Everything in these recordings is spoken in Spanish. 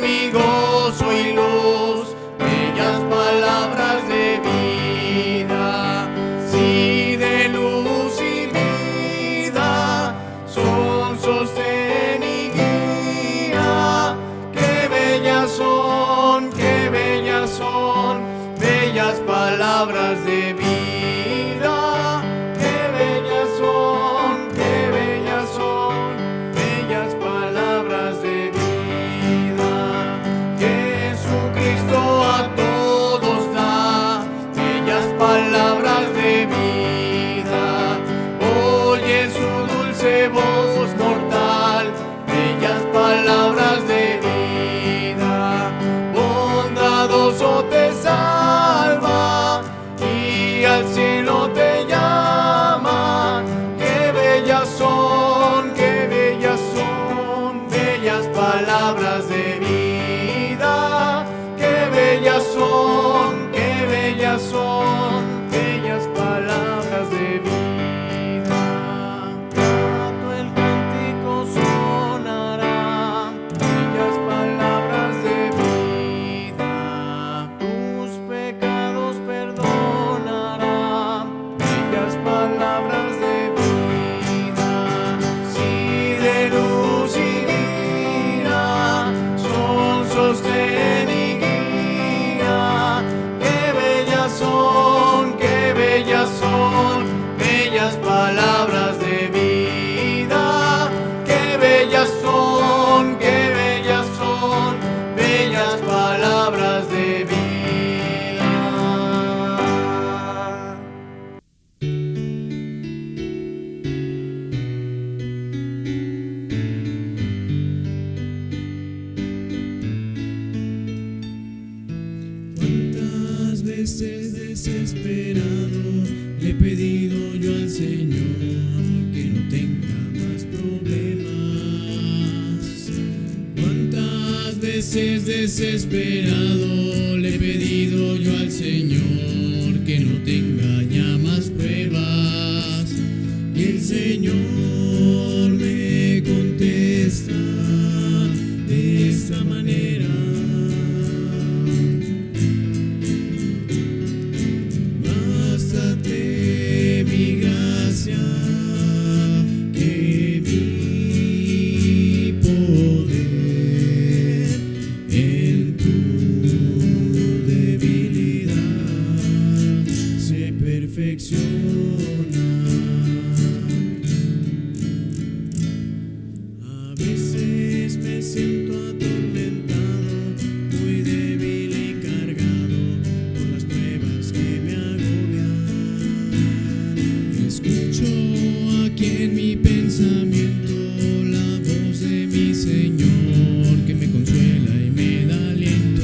mi gozo y luz, bellas palabras de vida, sí, de luz y vida, son sostén y guía. Qué bellas son, qué bellas son, bellas palabras de vida. Qué bellas son, qué bellas son, bellas palabras de vida. Jesucristo a todos da bellas palabras de vida. Oye su dulce voz mortal, bellas palabras de vida. Bondadoso te salva y al cielo te llama. Qué bellas son, qué bellas son, bellas palabras de vida. Qué bellas son, qué bellas son, bellas palabras de vida. Rato el cántico sonará, bellas palabras de vida. Tus pecados perdonará, bellas palabras de vida. Sí, de luz y vida, son sostén y guía. Qué bellas son, qué bellas son, bellas palabras de vida. Qué bellas son, qué bellas son, bellas palabras de vida. Cuántas veces desesperado le he pedido yo al Señor que no tenga más problemas. Cuántas veces desesperado le he pedido yo al Señor que no tenga ya más pruebas. Y el Señor me contesta de esta manera: bástate mi gracia, que mi poder en tu debilidad se perfecciona. A veces me siento atormentado, muy débil y cargado por las pruebas que me agobian. Escucho aquí en mi pensamiento la voz de mi Señor que me consuela y me da aliento.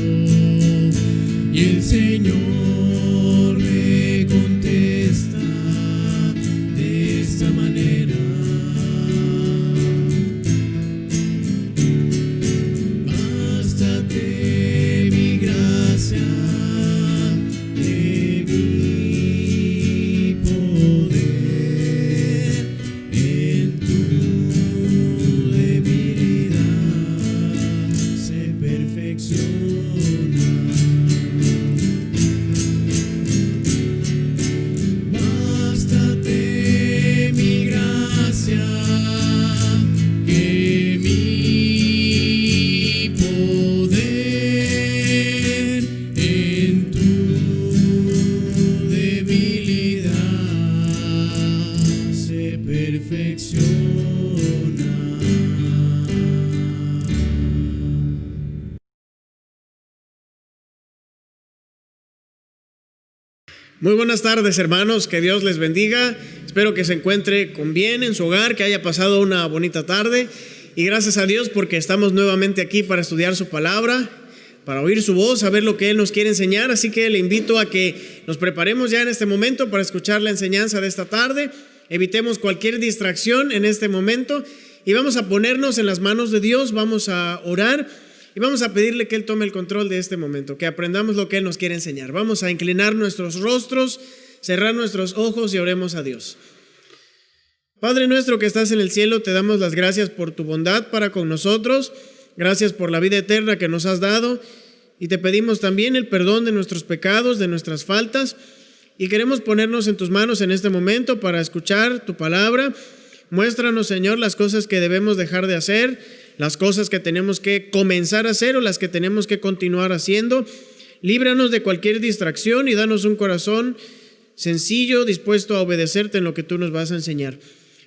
Y el Señor me contesta de esta manera: bástate mi gracia, que mi poder en tu debilidad se perfecciona. Bástate mi gracia, que mi poder en tu debilidad se perfecciona. Muy buenas tardes, hermanos, que Dios les bendiga. Espero que se encuentre con bien en su hogar, que haya pasado una bonita tarde, y gracias a Dios porque estamos nuevamente aquí para estudiar su palabra, para oír su voz, saber lo que Él nos quiere enseñar. Así que le invito a que nos preparemos ya en este momento para escuchar la enseñanza de esta tarde. Evitemos cualquier distracción en este momento y vamos a ponernos en las manos de Dios, vamos a orar y vamos a pedirle que Él tome el control de este momento, que aprendamos lo que Él nos quiere enseñar. Vamos a inclinar nuestros rostros, cerrar nuestros ojos y oremos a Dios. Padre nuestro que estás en el cielo, te damos las gracias por tu bondad para con nosotros. Gracias por la vida eterna que nos has dado y te pedimos también el perdón de nuestros pecados, de nuestras faltas, y queremos ponernos en tus manos en este momento para escuchar tu palabra. Muéstranos, Señor, las cosas que debemos dejar de hacer, las cosas que tenemos que comenzar a hacer o las que tenemos que continuar haciendo. Líbranos de cualquier distracción y danos un corazón sencillo, dispuesto a obedecerte en lo que tú nos vas a enseñar.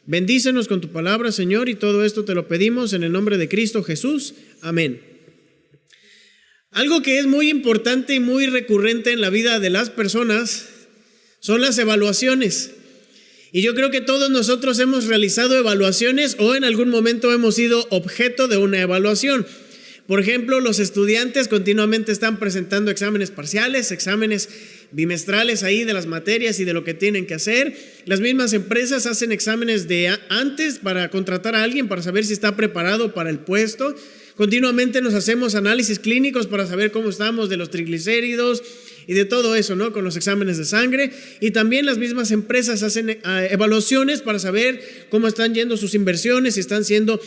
Bendícenos con tu palabra, Señor, y todo esto te lo pedimos en el nombre de Cristo Jesús. Amén. Algo que es muy importante y muy recurrente en la vida de las personas son las evaluaciones. Y yo creo que todos nosotros hemos realizado evaluaciones o en algún momento hemos sido objeto de una evaluación. Por ejemplo, los estudiantes continuamente están presentando exámenes parciales, exámenes bimestrales ahí de las materias y de lo que tienen que hacer. Las mismas empresas hacen exámenes de antes para contratar a alguien, para saber si está preparado para el puesto. Continuamente nos hacemos análisis clínicos para saber cómo estamos de los triglicéridos y de todo eso, ¿no? Con los exámenes de sangre. Y también las mismas empresas hacen evaluaciones para saber cómo están yendo sus inversiones, si están siendo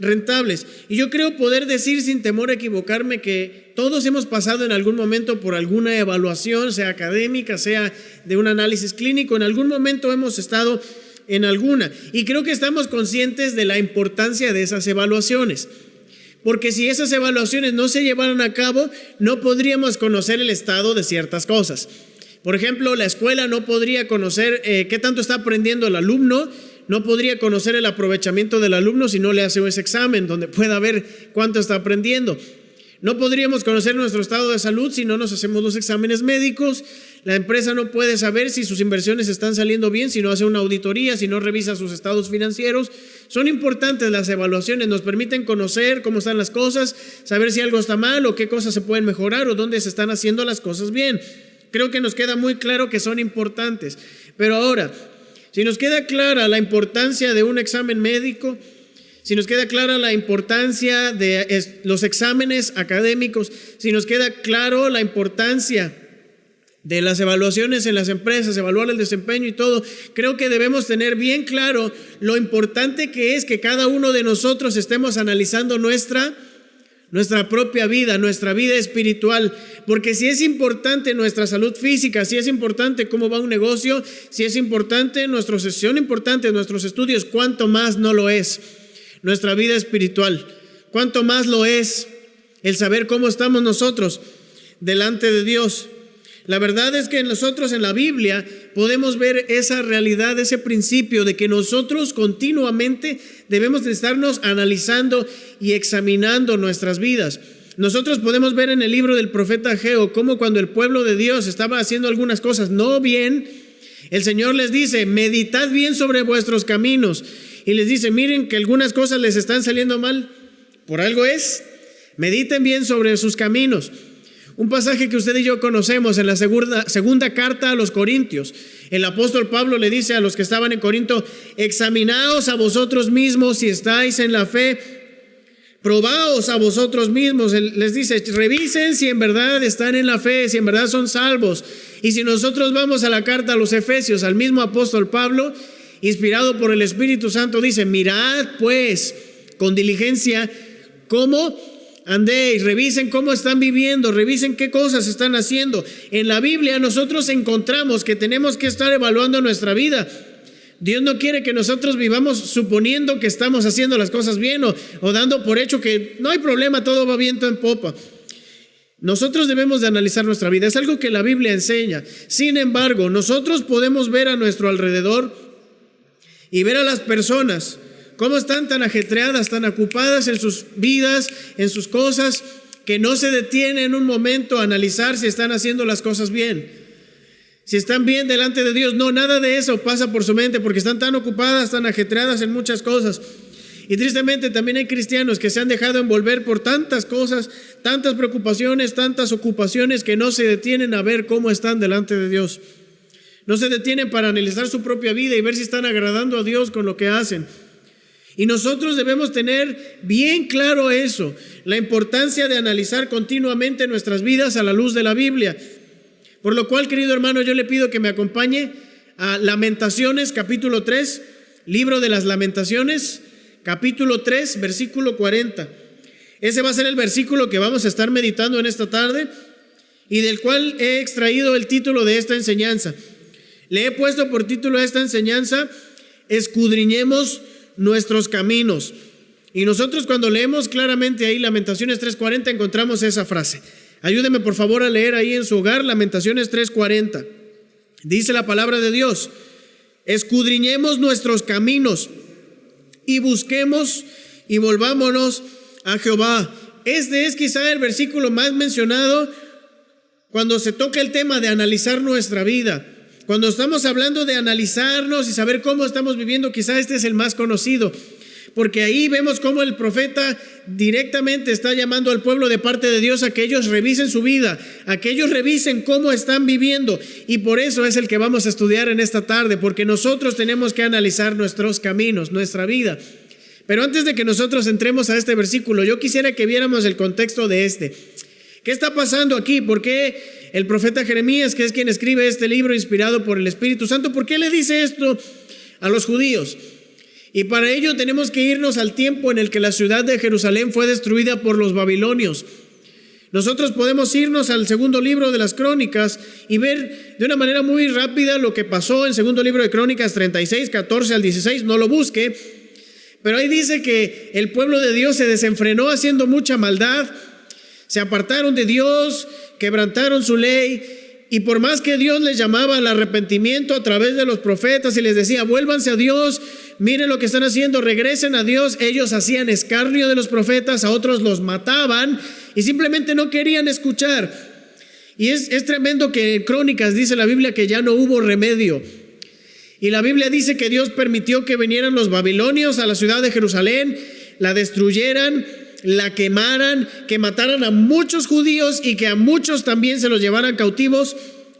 rentables. Y yo creo poder decir sin temor a equivocarme que todos hemos pasado en algún momento por alguna evaluación, sea académica, sea de un análisis clínico. En algún momento hemos estado en alguna. Y creo que estamos conscientes de la importancia de esas evaluaciones. Porque si esas evaluaciones no se llevaran a cabo, no podríamos conocer el estado de ciertas cosas. Por ejemplo, la escuela no podría conocer qué tanto está aprendiendo el alumno, no podría conocer el aprovechamiento del alumno si no le hace ese examen donde pueda ver cuánto está aprendiendo. No podríamos conocer nuestro estado de salud si no nos hacemos los exámenes médicos. La empresa no puede saber si sus inversiones están saliendo bien si no hace una auditoría, si no revisa sus estados financieros. Son importantes las evaluaciones, nos permiten conocer cómo están las cosas, saber si algo está mal o qué cosas se pueden mejorar o dónde se están haciendo las cosas bien. Creo que nos queda muy claro que son importantes. Pero ahora, si nos queda clara la importancia de un examen médico, si nos queda clara la importancia de los exámenes académicos, si nos queda claro la importancia de las evaluaciones en las empresas, evaluar el desempeño y todo, creo que debemos tener bien claro lo importante que es que cada uno de nosotros estemos analizando nuestra propia vida, nuestra vida espiritual, porque si es importante nuestra salud física, si es importante cómo va un negocio, si es importante son importantes nuestros estudios, cuánto más no lo es nuestra vida espiritual, cuánto más lo es el saber cómo estamos nosotros delante de Dios. La verdad es que nosotros en la Biblia podemos ver esa realidad, ese principio de que nosotros continuamente debemos de estarnos analizando y examinando nuestras vidas. Nosotros podemos ver en el libro del profeta Ageo cómo cuando el pueblo de Dios estaba haciendo algunas cosas no bien, el Señor les dice: meditad bien sobre vuestros caminos. Y les dice: miren que algunas cosas les están saliendo mal, por algo es, mediten bien sobre sus caminos. Un pasaje que usted y yo conocemos en la segunda carta a los Corintios. El apóstol Pablo le dice a los que estaban en Corinto: examinaos a vosotros mismos si estáis en la fe, probaos a vosotros mismos. Él les dice: revisen si en verdad están en la fe, si en verdad son salvos. Y si nosotros vamos a la carta a los Efesios, al mismo apóstol Pablo, inspirado por el Espíritu Santo, dice: mirad pues con diligencia cómo andéis, revisen cómo están viviendo, revisen qué cosas están haciendo. En la Biblia nosotros encontramos que tenemos que estar evaluando nuestra vida. Dios no quiere que nosotros vivamos suponiendo que estamos haciendo las cosas bien o dando por hecho que no hay problema, todo va viento en popa. Nosotros debemos de analizar nuestra vida, es algo que la Biblia enseña. Sin embargo, nosotros podemos ver a nuestro alrededor y ver a las personas cómo están tan ajetreadas, tan ocupadas en sus vidas, en sus cosas, que no se detienen un momento a analizar si están haciendo las cosas bien, si están bien delante de Dios. No, nada de eso pasa por su mente porque están tan ocupadas, tan ajetreadas en muchas cosas. Y tristemente también hay cristianos que se han dejado envolver por tantas cosas, tantas preocupaciones, tantas ocupaciones, que no se detienen a ver cómo están delante de Dios. No se detienen para analizar su propia vida y ver si están agradando a Dios con lo que hacen. Y nosotros debemos tener bien claro eso, la importancia de analizar continuamente nuestras vidas a la luz de la Biblia. Por lo cual, querido hermano, yo le pido que me acompañe a Lamentaciones, capítulo 3, libro de las Lamentaciones, capítulo 3, versículo 40. Ese va a ser el versículo que vamos a estar meditando en esta tarde y del cual he extraído el título de esta enseñanza. Le he puesto por título a esta enseñanza: escudriñemos nuestros caminos. Y nosotros, cuando leemos claramente ahí Lamentaciones 3:40, encontramos esa frase. Ayúdeme por favor a leer ahí en su hogar Lamentaciones 3:40. Dice la palabra de Dios: escudriñemos nuestros caminos y busquemos y volvámonos a Jehová. Este es quizá el versículo más mencionado cuando se toca el tema de analizar nuestra vida. Cuando estamos hablando de analizarnos y saber cómo estamos viviendo, quizá este es el más conocido, porque ahí vemos cómo el profeta directamente está llamando al pueblo de parte de Dios a que ellos revisen su vida, a que ellos revisen cómo están viviendo, y por eso es el que vamos a estudiar en esta tarde, porque nosotros tenemos que analizar nuestros caminos, nuestra vida. Pero antes de que nosotros entremos a este versículo, yo quisiera que viéramos el contexto de este. ¿Qué está pasando aquí? ¿Por qué el profeta Jeremías, que es quien escribe este libro inspirado por el Espíritu Santo, por qué le dice esto a los judíos? Y para ello tenemos que irnos al tiempo en el que la ciudad de Jerusalén fue destruida por los babilonios. Nosotros podemos irnos al segundo libro de las Crónicas y ver de una manera muy rápida lo que pasó en segundo libro de Crónicas 36, 14 al 16, no lo busque, pero ahí dice que el pueblo de Dios se desenfrenó haciendo mucha maldad, se apartaron de Dios, quebrantaron su ley, y por más que Dios les llamaba al arrepentimiento a través de los profetas y les decía: vuélvanse a Dios, miren lo que están haciendo, regresen a Dios, ellos hacían escarnio de los profetas, a otros los mataban y simplemente no querían escuchar. Y es tremendo que en Crónicas dice la Biblia que ya no hubo remedio. Y la Biblia dice que Dios permitió que vinieran los babilonios a la ciudad de Jerusalén, la destruyeran, la quemaran, que mataran a muchos judíos y que a muchos también se los llevaran cautivos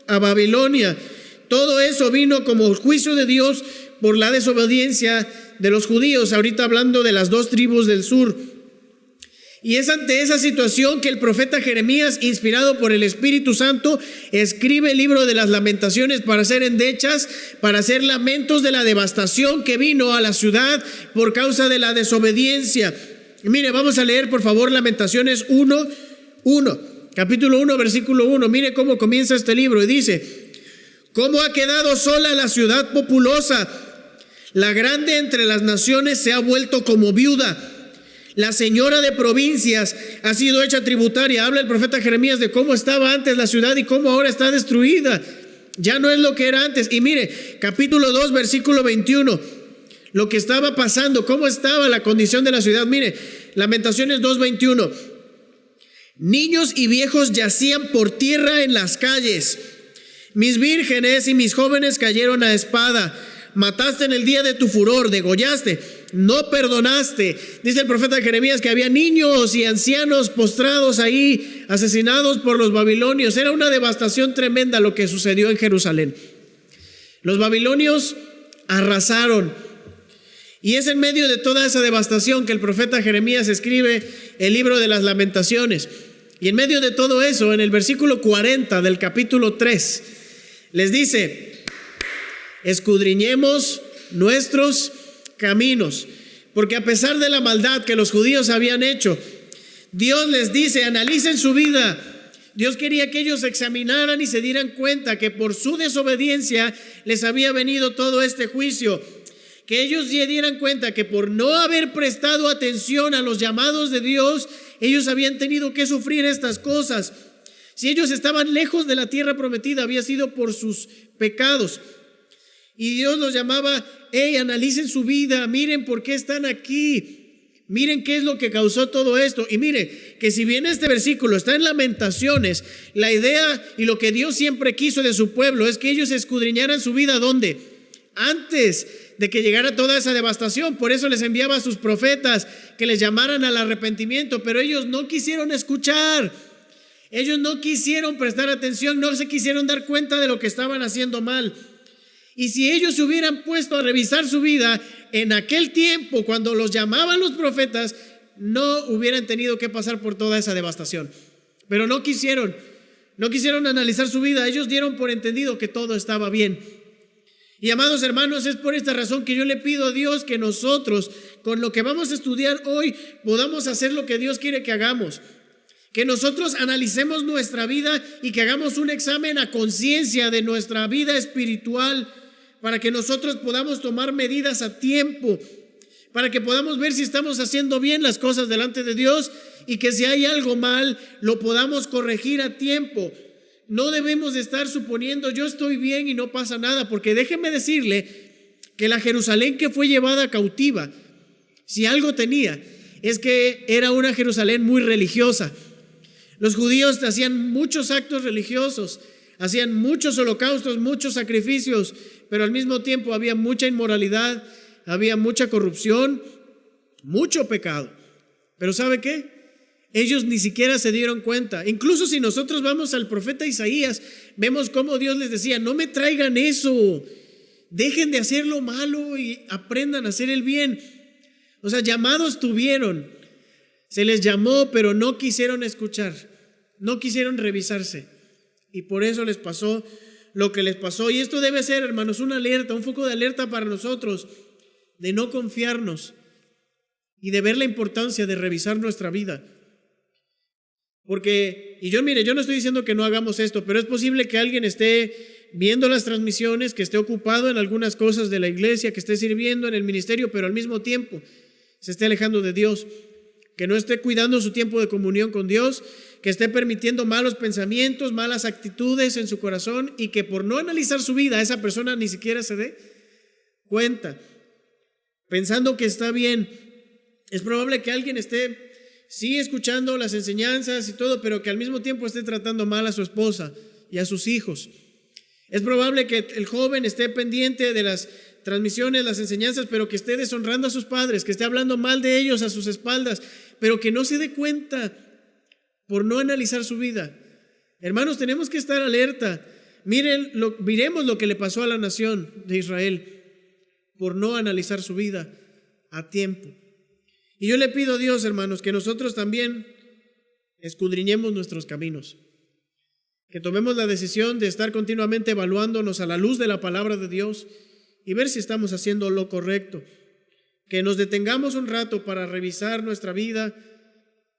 a Babilonia. Todo eso vino como juicio de Dios por la desobediencia de los judíos, ahorita hablando de las dos tribus del sur. Y es ante esa situación que el profeta Jeremías, inspirado por el Espíritu Santo, escribe el libro de las Lamentaciones para hacer endechas, para hacer lamentos de la devastación que vino a la ciudad por causa de la desobediencia. Mire, vamos a leer por favor Lamentaciones 1:1, capítulo 1, versículo 1. Mire cómo comienza este libro y dice: ¿cómo ha quedado sola la ciudad populosa? La grande entre las naciones se ha vuelto como viuda. La señora de provincias ha sido hecha tributaria. Habla el profeta Jeremías de cómo estaba antes la ciudad y cómo ahora está destruida. Ya no es lo que era antes. Y mire, capítulo 2, versículo 21. Lo que estaba pasando, cómo estaba la condición de la ciudad. Mire, Lamentaciones 2:21. Niños y viejos yacían por tierra en las calles. Mis vírgenes y mis jóvenes cayeron a espada. Mataste en el día de tu furor, degollaste, no perdonaste. Dice el profeta Jeremías que había niños y ancianos postrados ahí, asesinados por los babilonios. Era una devastación tremenda lo que sucedió en Jerusalén. Los babilonios arrasaron. Y es en medio de toda esa devastación que el profeta Jeremías escribe el libro de las Lamentaciones. Y en medio de todo eso, en el versículo 40 del capítulo 3, les dice: escudriñemos nuestros caminos, porque a pesar de la maldad que los judíos habían hecho, Dios les dice: analicen su vida. Dios quería que ellos examinaran y se dieran cuenta que por su desobediencia les había venido todo este juicio. Que ellos se dieran cuenta que por no haber prestado atención a los llamados de Dios, ellos habían tenido que sufrir estas cosas. Si ellos estaban lejos de la tierra prometida, había sido por sus pecados. Y Dios los llamaba: hey, analicen su vida, miren por qué están aquí, miren qué es lo que causó todo esto. Y mire, que si bien este versículo está en Lamentaciones, la idea y lo que Dios siempre quiso de su pueblo es que ellos escudriñaran su vida. ¿Dónde? Antes de que llegara toda esa devastación. Por eso les enviaba a sus profetas que les llamaran al arrepentimiento, pero ellos no quisieron escuchar. Ellos no quisieron prestar atención, no se quisieron dar cuenta de lo que estaban haciendo mal. Y si ellos se hubieran puesto a revisar su vida en aquel tiempo, cuando los llamaban los profetas, no hubieran tenido que pasar por toda esa devastación. Pero no quisieron analizar su vida. Ellos dieron por entendido que todo estaba bien. Y amados hermanos, es por esta razón que yo le pido a Dios que nosotros, con lo que vamos a estudiar hoy, podamos hacer lo que Dios quiere que hagamos. Que nosotros analicemos nuestra vida y que hagamos un examen a conciencia de nuestra vida espiritual para que nosotros podamos tomar medidas a tiempo, para que podamos ver si estamos haciendo bien las cosas delante de Dios y que si hay algo mal, lo podamos corregir a tiempo. No debemos de estar suponiendo yo estoy bien y no pasa nada, porque déjeme decirle que la Jerusalén que fue llevada cautiva, si algo tenía, es que era una Jerusalén muy religiosa. Los judíos hacían muchos actos religiosos, hacían muchos holocaustos, muchos sacrificios, pero al mismo tiempo había mucha inmoralidad, había mucha corrupción, mucho pecado. Pero ¿sabe qué? Ellos ni siquiera se dieron cuenta. Incluso si nosotros vamos al profeta Isaías, vemos cómo Dios les decía, no me traigan eso, dejen de hacer lo malo y aprendan a hacer el bien. O sea, llamados tuvieron, se les llamó, pero no quisieron escuchar, no quisieron revisarse. Y por eso les pasó lo que les pasó. Y esto debe ser, hermanos, una alerta, un foco de alerta para nosotros, de no confiarnos y de ver la importancia de revisar nuestra vida. Porque, y yo mire, yo no estoy diciendo que no hagamos esto, pero es posible que alguien esté viendo las transmisiones, que esté ocupado en algunas cosas de la iglesia, que esté sirviendo en el ministerio, pero al mismo tiempo se esté alejando de Dios, que no esté cuidando su tiempo de comunión con Dios, que esté permitiendo malos pensamientos, malas actitudes en su corazón y que por no analizar su vida, esa persona ni siquiera se dé cuenta, pensando que está bien. Es probable que alguien esté sí escuchando las enseñanzas y todo, pero que al mismo tiempo esté tratando mal a su esposa y a sus hijos. Es probable que el joven esté pendiente de las transmisiones, las enseñanzas, pero que esté deshonrando a sus padres, que esté hablando mal de ellos a sus espaldas, pero que no se dé cuenta por no analizar su vida. Hermanos, tenemos que estar alerta. Miremos lo que le pasó a la nación de Israel por no analizar su vida a tiempo. Y yo le pido a Dios, hermanos, que nosotros también escudriñemos nuestros caminos, que tomemos la decisión de estar continuamente evaluándonos a la luz de la palabra de Dios y ver si estamos haciendo lo correcto, que nos detengamos un rato para revisar nuestra vida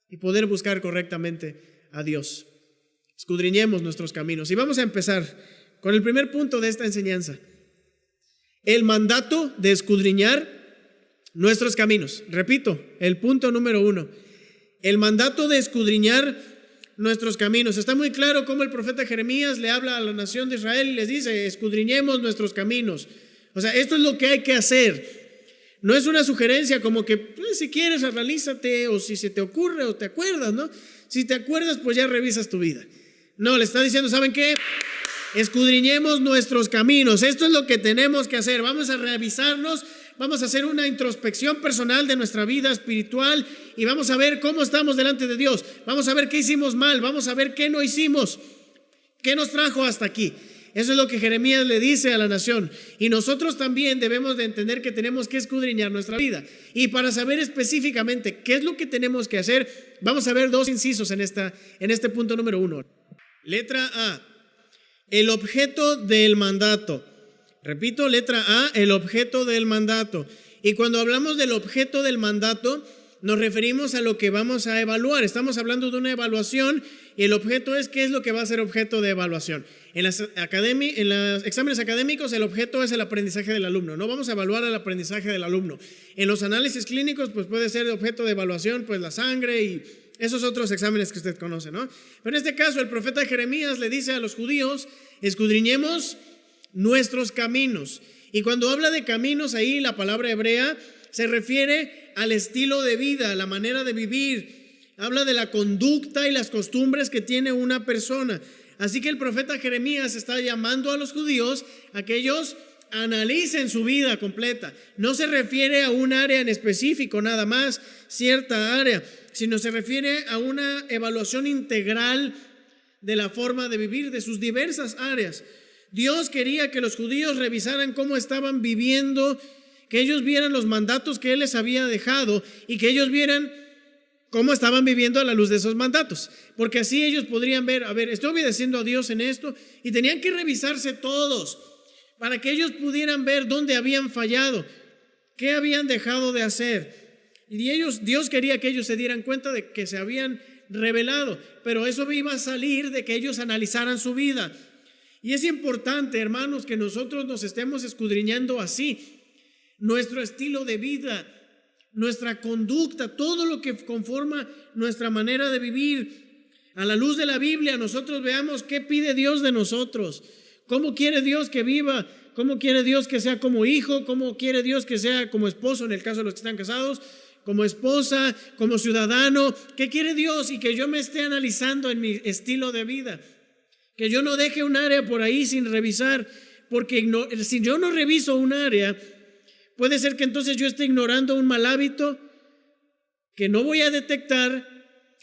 y poder buscar correctamente a Dios. Escudriñemos nuestros caminos. Y vamos a empezar con el primer punto de esta enseñanza: el mandato de escudriñar nuestros caminos. Repito, el punto número 1, el mandato de escudriñar nuestros caminos. Está muy claro cómo el profeta Jeremías le habla a la nación de Israel y les dice, escudriñemos nuestros caminos. O sea, esto es lo que hay que hacer. No es una sugerencia como que pues, si quieres analízate, o si se te ocurre o te acuerdas, ¿no? Si te acuerdas, pues ya revisas tu vida. No, le está diciendo, ¿saben qué? Escudriñemos nuestros caminos. Esto es lo que tenemos que hacer. Vamos a revisarnos, vamos a hacer una introspección personal de nuestra vida espiritual y vamos a ver cómo estamos delante de Dios. Vamos a ver qué hicimos mal, vamos a ver qué no hicimos, qué nos trajo hasta aquí. Eso es lo que Jeremías le dice a la nación. Y nosotros también debemos de entender que tenemos que escudriñar nuestra vida. Y para saber específicamente qué es lo que tenemos que hacer, vamos a ver dos incisos en este punto número 1. Letra A, el objeto del mandato. Repito, letra A, el objeto del mandato. Y cuando hablamos del objeto del mandato, nos referimos a lo que vamos a evaluar. Estamos hablando de una evaluación y el objeto es qué es lo que va a ser objeto de evaluación. En los exámenes académicos el objeto es el aprendizaje del alumno. No vamos a evaluar el aprendizaje del alumno. En los análisis clínicos pues puede ser objeto de evaluación pues la sangre y esos otros exámenes que usted conoce, ¿no? Pero en este caso el profeta Jeremías le dice a los judíos, escudriñemos nuestros caminos. Y cuando habla de caminos ahí la palabra hebrea se refiere al estilo de vida, a la manera de vivir. Habla de la conducta y las costumbres que tiene una persona. Así que el profeta Jeremías está llamando a los judíos a que ellos analicen su vida completa. No se refiere a un área en específico, nada más, cierta área, sino se refiere a una evaluación integral de la forma de vivir, de sus diversas áreas. Dios quería que los judíos revisaran cómo estaban viviendo, que ellos vieran los mandatos que Él les había dejado y que ellos vieran cómo estaban viviendo a la luz de esos mandatos, porque así ellos podrían ver, a ver, estoy obedeciendo a Dios en esto, y tenían que revisarse todos. para que ellos pudieran ver dónde habían fallado, qué habían dejado de hacer. Y Dios quería que ellos se dieran cuenta de que se habían rebelado, pero eso iba a salir de que ellos analizaran su vida. Y es importante, hermanos, que nosotros nos estemos escudriñando así, nuestro estilo de vida, nuestra conducta, todo lo que conforma nuestra manera de vivir. A la luz de la Biblia, nosotros veamos qué pide Dios de nosotros, cómo quiere Dios que viva, cómo quiere Dios que sea como hijo, cómo quiere Dios que sea como esposo, en el caso de los que están casados, como esposa, como ciudadano. ¿Qué quiere Dios? Y que yo me esté analizando en mi estilo de vida, que yo no deje un área por ahí sin revisar, porque si yo no reviso un área, puede ser que entonces yo esté ignorando un mal hábito que no voy a detectar,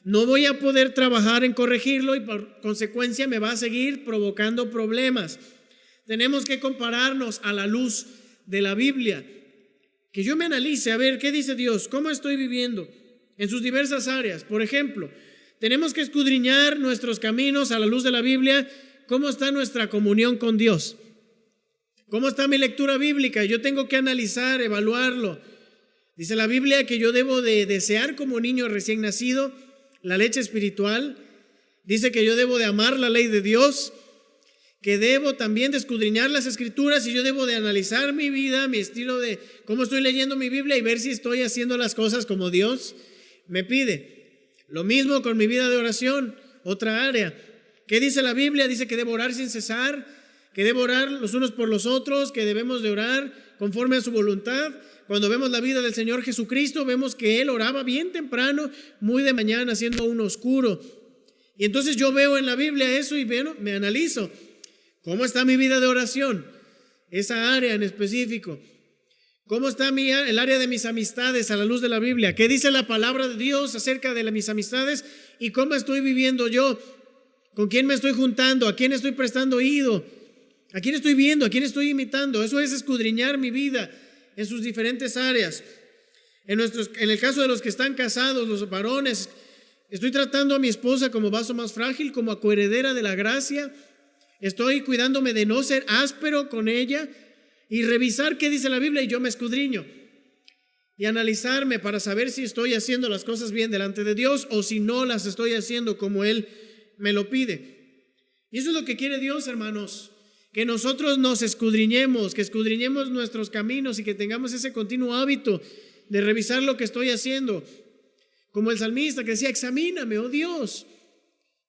no voy a poder trabajar en corregirlo y por consecuencia me va a seguir provocando problemas. Tenemos que compararnos a la luz de la Biblia, que yo me analice, a ver, ¿qué dice Dios? ¿Cómo estoy viviendo en sus diversas áreas? Por ejemplo, tenemos que escudriñar nuestros caminos a la luz de la Biblia. ¿Cómo está nuestra comunión con Dios? ¿Cómo está mi lectura bíblica? Yo tengo que analizar, evaluarlo. Dice la Biblia que yo debo de desear como niño recién nacido la leche espiritual. Dice que yo debo de amar la ley de Dios, que debo también de escudriñar las escrituras y yo debo de analizar mi vida, mi estilo de cómo estoy leyendo mi Biblia y ver si estoy haciendo las cosas como Dios me pide. Lo mismo con mi vida de oración, otra área. ¿Qué dice la Biblia? Dice que debo orar sin cesar, que debo orar los unos por los otros, que debemos de orar conforme a su voluntad. Cuando vemos la vida del Señor Jesucristo, vemos que Él oraba bien temprano, muy de mañana, siendo aún oscuro. Y entonces yo veo en la Biblia eso y bueno, me analizo. ¿Cómo está mi vida de oración? Esa área en específico. ¿Cómo está el área de mis amistades a la luz de la Biblia? ¿Qué dice la palabra de Dios acerca de mis amistades? ¿Y cómo estoy viviendo yo? ¿Con quién me estoy juntando? ¿A quién estoy prestando oído? ¿A quién estoy viendo? ¿A quién estoy imitando? Eso es escudriñar mi vida en sus diferentes áreas. En el caso de los que están casados, los varones, estoy tratando a mi esposa como vaso más frágil, como coheredera de la gracia. Estoy cuidándome de no ser áspero con ella y revisar qué dice la Biblia y yo me escudriño y analizarme para saber si estoy haciendo las cosas bien delante de Dios o si no las estoy haciendo como Él me lo pide. Y eso es lo que quiere Dios, hermanos, que nosotros nos escudriñemos, que escudriñemos nuestros caminos y que tengamos ese continuo hábito de revisar lo que estoy haciendo. Como el salmista que decía, examíname, oh Dios,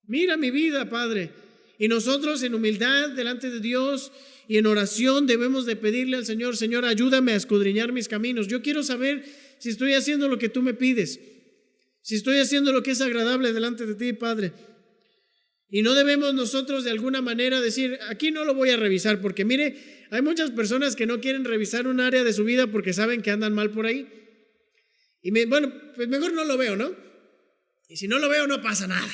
mira mi vida, Padre. Y nosotros en humildad delante de Dios y en oración debemos de pedirle al Señor, Señor, ayúdame a escudriñar mis caminos. Yo quiero saber si estoy haciendo lo que tú me pides, si estoy haciendo lo que es agradable delante de ti, Padre. Y no debemos nosotros de alguna manera decir, aquí no lo voy a revisar, porque mire, hay muchas personas que no quieren revisar un área de su vida porque saben que andan mal por ahí. Y bueno, pues mejor no lo veo, ¿no? Y si no lo veo, no pasa nada.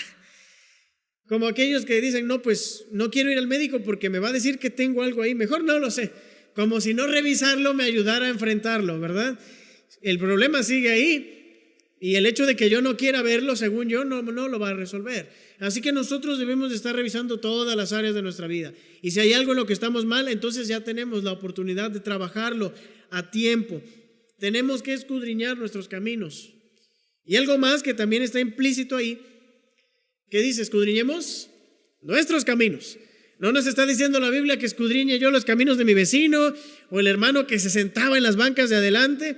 Como aquellos que dicen, no, pues no quiero ir al médico porque me va a decir que tengo algo ahí. Mejor no lo sé. Como si no revisarlo me ayudara a enfrentarlo, ¿verdad? El problema sigue ahí y el hecho de que yo no quiera verlo, según yo, no lo va a resolver. Así que nosotros debemos de estar revisando todas las áreas de nuestra vida. Y si hay algo en lo que estamos mal, entonces ya tenemos la oportunidad de trabajarlo a tiempo. Tenemos que escudriñar nuestros caminos. Y algo más que también está implícito ahí, ¿qué dice? Escudriñemos nuestros caminos. No nos está diciendo la Biblia que escudriñe yo los caminos de mi vecino o el hermano que se sentaba en las bancas de adelante.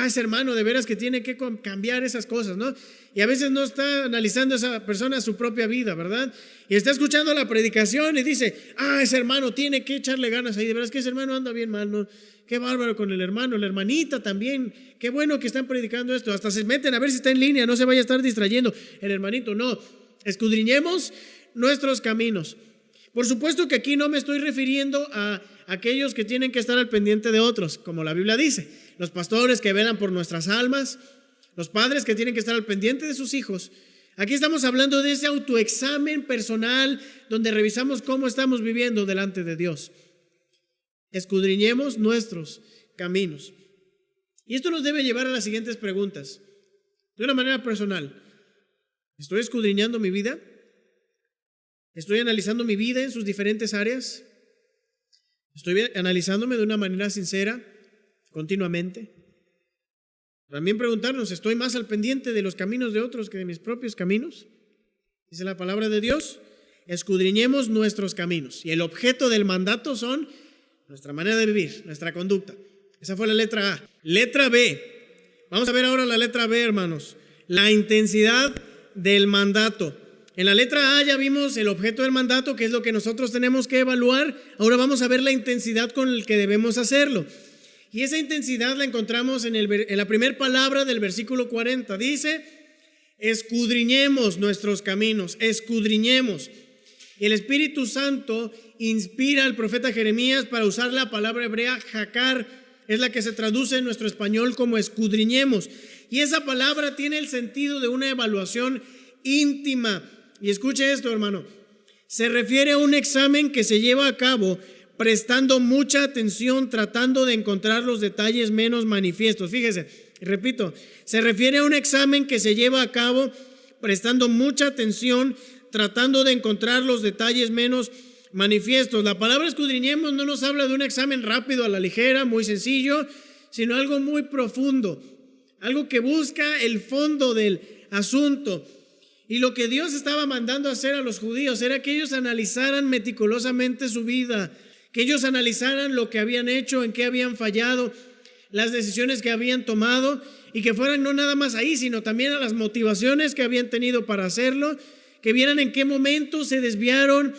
Ese hermano de veras que tiene que cambiar esas cosas, ¿no? Y a veces no está analizando esa persona su propia vida, ¿verdad? Y está escuchando la predicación y dice, ese hermano tiene que echarle ganas ahí. De veras que ese hermano anda bien mal, ¿no? Qué bárbaro con el hermano, la hermanita también. Qué bueno que están predicando esto. Hasta se meten a ver si está en línea, no se vaya a estar distrayendo. El hermanito, no. Escudriñemos nuestros caminos. Por supuesto que aquí no me estoy refiriendo a aquellos que tienen que estar al pendiente de otros, como la Biblia dice, los pastores que velan por nuestras almas, los padres que tienen que estar al pendiente de sus hijos. Aquí estamos hablando de ese autoexamen personal donde revisamos cómo estamos viviendo delante de Dios. Escudriñemos nuestros caminos. Y esto nos debe llevar a las siguientes preguntas. De una manera personal, ¿estoy escudriñando mi vida? ¿Estoy analizando mi vida en sus diferentes áreas? Estoy analizándome de una manera sincera, continuamente. También preguntarnos, ¿estoy más al pendiente de los caminos de otros que de mis propios caminos? Dice la palabra de Dios, escudriñemos nuestros caminos. Y el objeto del mandato son nuestra manera de vivir, nuestra conducta. Esa fue la letra A. Letra B. Vamos a ver ahora la letra B, hermanos. La intensidad del mandato. En la letra A ya vimos el objeto del mandato, que es lo que nosotros tenemos que evaluar. Ahora vamos a ver la intensidad con la que debemos hacerlo. Y esa intensidad la encontramos en la primera palabra del versículo 40. Dice, escudriñemos nuestros caminos, escudriñemos. Y el Espíritu Santo inspira al profeta Jeremías para usar la palabra hebrea jacar, es la que se traduce en nuestro español como escudriñemos. Y esa palabra tiene el sentido de una evaluación íntima. Y escuche esto, hermano. Se refiere a un examen que se lleva a cabo prestando mucha atención, tratando de encontrar los detalles menos manifiestos. Fíjese, repito, se refiere a un examen que se lleva a cabo prestando mucha atención, tratando de encontrar los detalles menos manifiestos. La palabra escudriñemos no nos habla de un examen rápido a la ligera, muy sencillo, sino algo muy profundo, algo que busca el fondo del asunto. Y lo que Dios estaba mandando a hacer a los judíos era que ellos analizaran meticulosamente su vida, que ellos analizaran lo que habían hecho, en qué habían fallado, las decisiones que habían tomado, y que fueran no nada más ahí, sino también a las motivaciones que habían tenido para hacerlo, que vieran en qué momento se desviaron,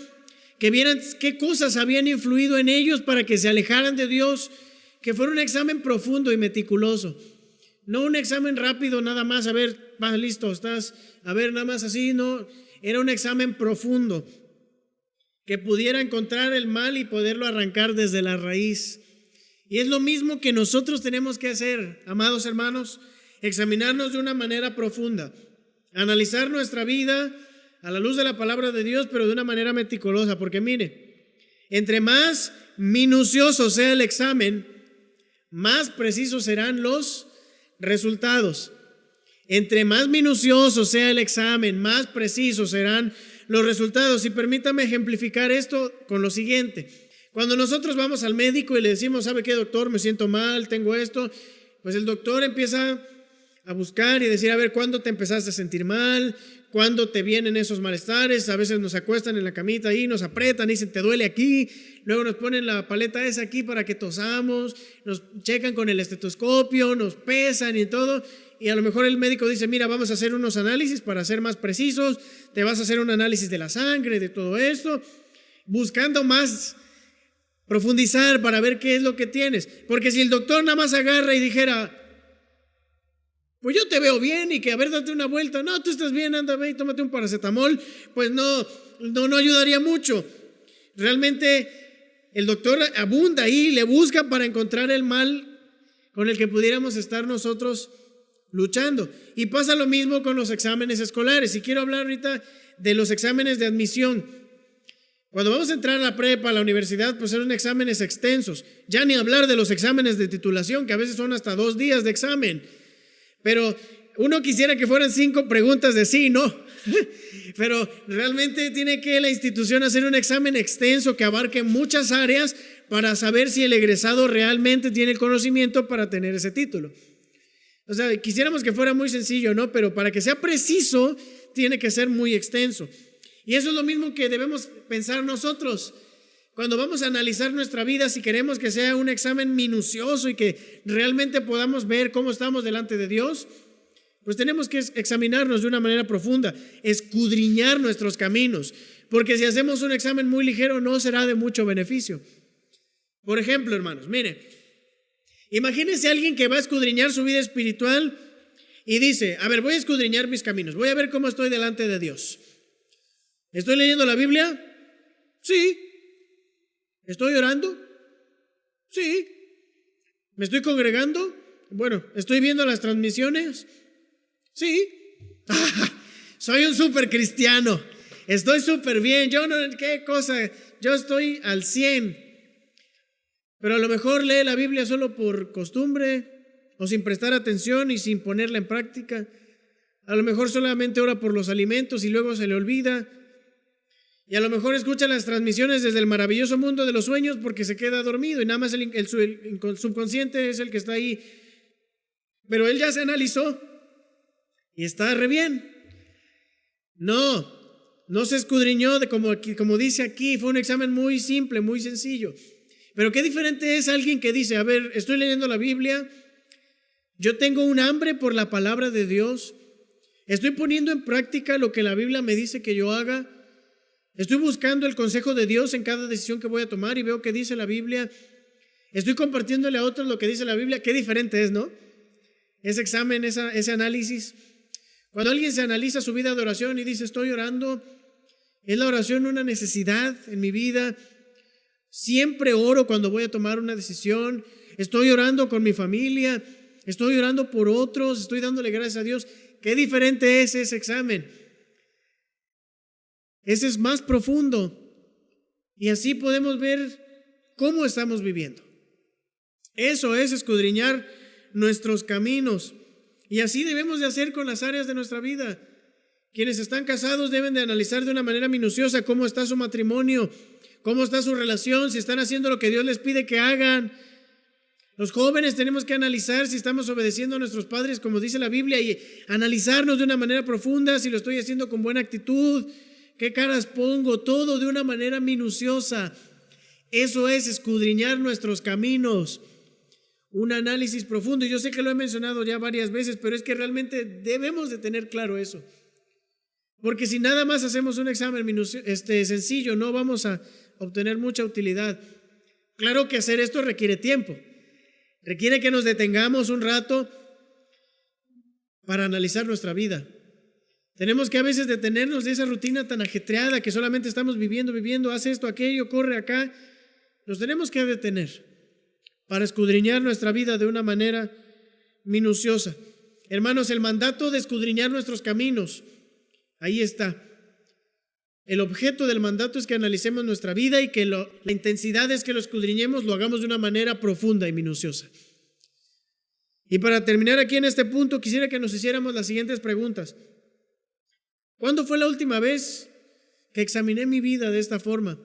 que vieran qué cosas habían influido en ellos para que se alejaran de Dios, que fuera un examen profundo y meticuloso. No un examen rápido nada más, a ver, vas listo, estás, a ver, nada más así, no. Era un examen profundo que pudiera encontrar el mal y poderlo arrancar desde la raíz. Y es lo mismo que nosotros tenemos que hacer, amados hermanos, examinarnos de una manera profunda, analizar nuestra vida a la luz de la palabra de Dios, pero de una manera meticulosa, porque mire, entre más minucioso sea el examen, más precisos serán los resultados. Entre más minucioso sea el examen, más precisos serán los resultados. Y permítame ejemplificar esto con lo siguiente. Cuando nosotros vamos al médico y le decimos, ¿sabe qué, doctor? Me siento mal, tengo esto. Pues el doctor empieza a buscar y decir, a ver, ¿cuándo te empezaste a sentir mal? ¿Cuándo te vienen esos malestares? A veces nos acuestan en la camita ahí, nos apretan y dicen, te duele aquí. Luego nos ponen la paleta esa aquí para que tosamos. Nos checan con el estetoscopio, nos pesan y todo. Y a lo mejor el médico dice, mira, vamos a hacer unos análisis para ser más precisos. Te vas a hacer un análisis de la sangre, de todo esto. Buscando más profundizar para ver qué es lo que tienes. Porque si el doctor nada más agarra y dijera, pues yo te veo bien y que a ver, date una vuelta. No, tú estás bien, anda, ve y tómate un paracetamol. Pues no ayudaría mucho. Realmente el doctor abunda ahí, le busca para encontrar el mal con el que pudiéramos estar nosotros luchando. Y pasa lo mismo con los exámenes escolares. Y quiero hablar ahorita de los exámenes de admisión. Cuando vamos a entrar a la prepa, a la universidad, pues son exámenes extensos. Ya ni hablar de los exámenes de titulación, que a veces son hasta 2 días de examen. Pero uno quisiera que fueran 5 preguntas de sí, no. Pero realmente tiene que la institución hacer un examen extenso que abarque muchas áreas para saber si el egresado realmente tiene el conocimiento para tener ese título. O sea, quisiéramos que fuera muy sencillo, ¿no? Pero para que sea preciso, tiene que ser muy extenso. Y eso es lo mismo que debemos pensar nosotros. Cuando vamos a analizar nuestra vida, si queremos que sea un examen minucioso y que realmente podamos ver cómo estamos delante de Dios, pues tenemos que examinarnos de una manera profunda, escudriñar nuestros caminos, porque si hacemos un examen muy ligero no será de mucho beneficio. Por ejemplo, hermanos, mire, imagínense a alguien que va a escudriñar su vida espiritual y dice, a ver, voy a escudriñar mis caminos, voy a ver cómo estoy delante de Dios. ¿Estoy leyendo la Biblia? Sí. ¿Estoy orando? Sí. ¿Me estoy congregando? Bueno, ¿estoy viendo las transmisiones? Sí. Soy un súper cristiano. Estoy súper bien. Yo no, qué cosa. Yo estoy al 100. Pero a lo mejor lee la Biblia solo por costumbre o sin prestar atención y sin ponerla en práctica. A lo mejor solamente ora por los alimentos y luego se le olvida. Y a lo mejor escucha las transmisiones desde el maravilloso mundo de los sueños porque se queda dormido y nada más el subconsciente es el que está ahí. Pero él ya se analizó y está re bien. No se escudriñó como dice aquí, fue un examen muy simple, muy sencillo. Pero qué diferente es alguien que dice, a ver, estoy leyendo la Biblia, yo tengo un hambre por la palabra de Dios, estoy poniendo en práctica lo que la Biblia me dice que yo haga, estoy buscando el consejo de Dios en cada decisión que voy a tomar y veo que dice la Biblia, estoy compartiéndole a otros lo que dice la Biblia, qué diferente es, ¿no? Ese examen, ese análisis. Cuando alguien se analiza su vida de oración y dice, estoy orando, ¿es la oración una necesidad en mi vida? Siempre oro cuando voy a tomar una decisión, estoy orando con mi familia, estoy orando por otros, estoy dándole gracias a Dios. Qué diferente es ese examen. Ese es más profundo y así podemos ver cómo estamos viviendo. Eso es escudriñar nuestros caminos y así debemos de hacer con las áreas de nuestra vida. Quienes están casados deben de analizar de una manera minuciosa cómo está su matrimonio, cómo está su relación, si están haciendo lo que Dios les pide que hagan. Los jóvenes tenemos que analizar si estamos obedeciendo a nuestros padres como dice la Biblia y analizarnos de una manera profunda si lo estoy haciendo con buena actitud, qué caras pongo, todo de una manera minuciosa. Eso es escudriñar nuestros caminos, un análisis profundo. Y yo sé que lo he mencionado ya varias veces, pero es que realmente debemos de tener claro eso. Porque si nada más hacemos un examen sencillo, no vamos a obtener mucha utilidad. Claro que hacer esto requiere tiempo. Requiere que nos detengamos un rato para analizar nuestra vida. Tenemos que a veces detenernos de esa rutina tan ajetreada que solamente estamos viviendo, hace esto, aquello, corre acá. Nos tenemos que detener para escudriñar nuestra vida de una manera minuciosa. Hermanos, el mandato de escudriñar nuestros caminos, ahí está. El objeto del mandato es que analicemos nuestra vida y que la intensidad es que lo escudriñemos, lo hagamos de una manera profunda y minuciosa. Y para terminar aquí en este punto, quisiera que nos hiciéramos las siguientes preguntas. ¿Cuándo fue la última vez que examiné mi vida de esta forma?